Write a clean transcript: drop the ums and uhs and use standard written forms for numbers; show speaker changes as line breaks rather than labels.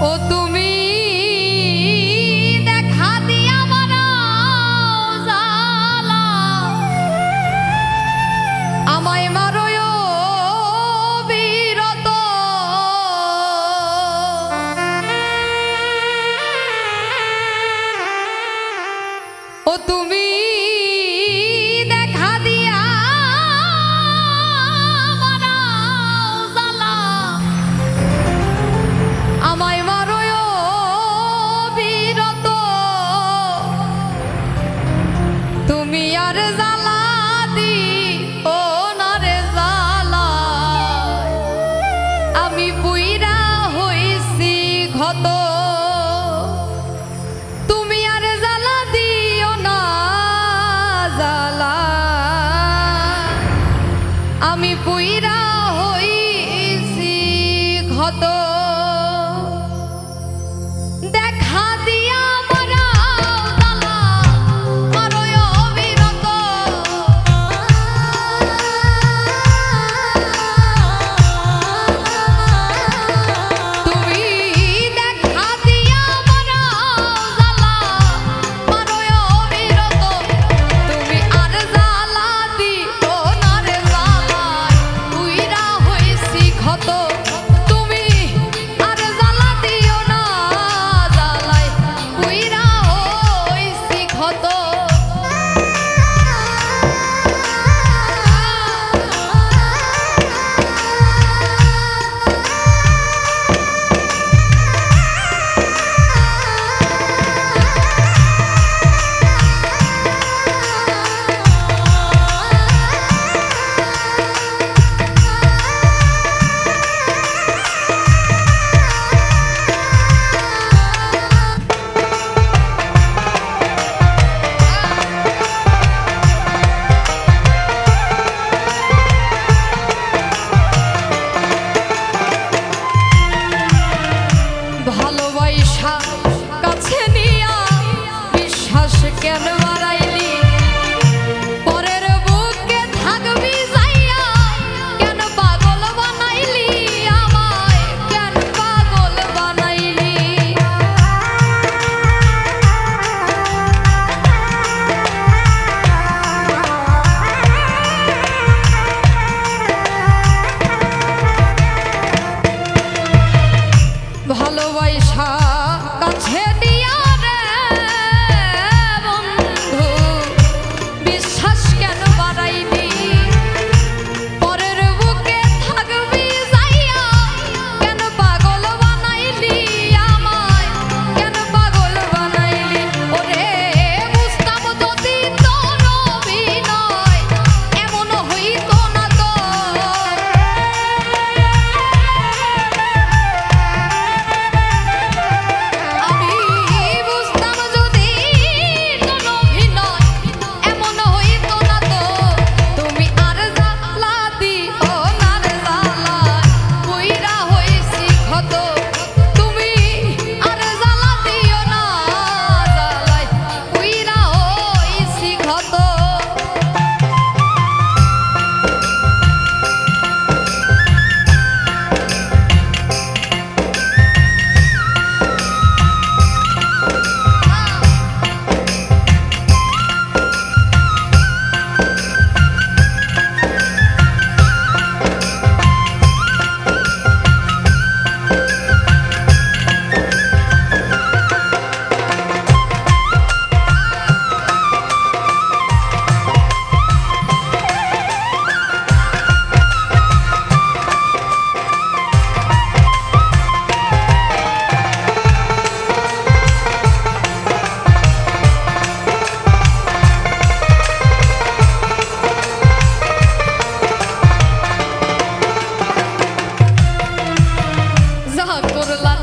ও তুমি দেখা দিয়া মারাও জালা, আমায় মারোয় বিরত। ও তুমি দেখা দিয়া মারাও জালা, আমায় মারোয় বিরত। তুমি আর জালা দিও না রে জালা, আমি পুইরা হইছি ক্ষত। তুমি আর জালা দিও না জালা, আমি পুইরা হইছি ক্ষত। দেখা দিয়া মারাও জালা, মারোয় অবিরত। তুমি দেখা দিয়া মারাও জালা, মারোয় অবিরত। তুমি আর জালা দিও না রে জালা, পুইরা হইছি ক্ষত। তুমি আর জালা দিও না জালাই, পুইরা হইছি ক্ষত। ভালোবাসা কাছে নিয়া বিশ্বাস কেন বাড়াইলি, পরের বুকে থাকবি যাইয়া কেন পাগল বানাইলি, আমায় কেন পাগল বানাইলি। ভালোবাসা কাছে নিয়া রে বন্ধু বিশ্বাস কেন বাড়াইলি, পরের বুকে থাকবি যাইয়া কেন পাগল বানাইলি, আমায় কেন পাগল বানাইলি। ওরে বুঝতাম যদি তোর অভিনয় এমন হইতো না তো, করলা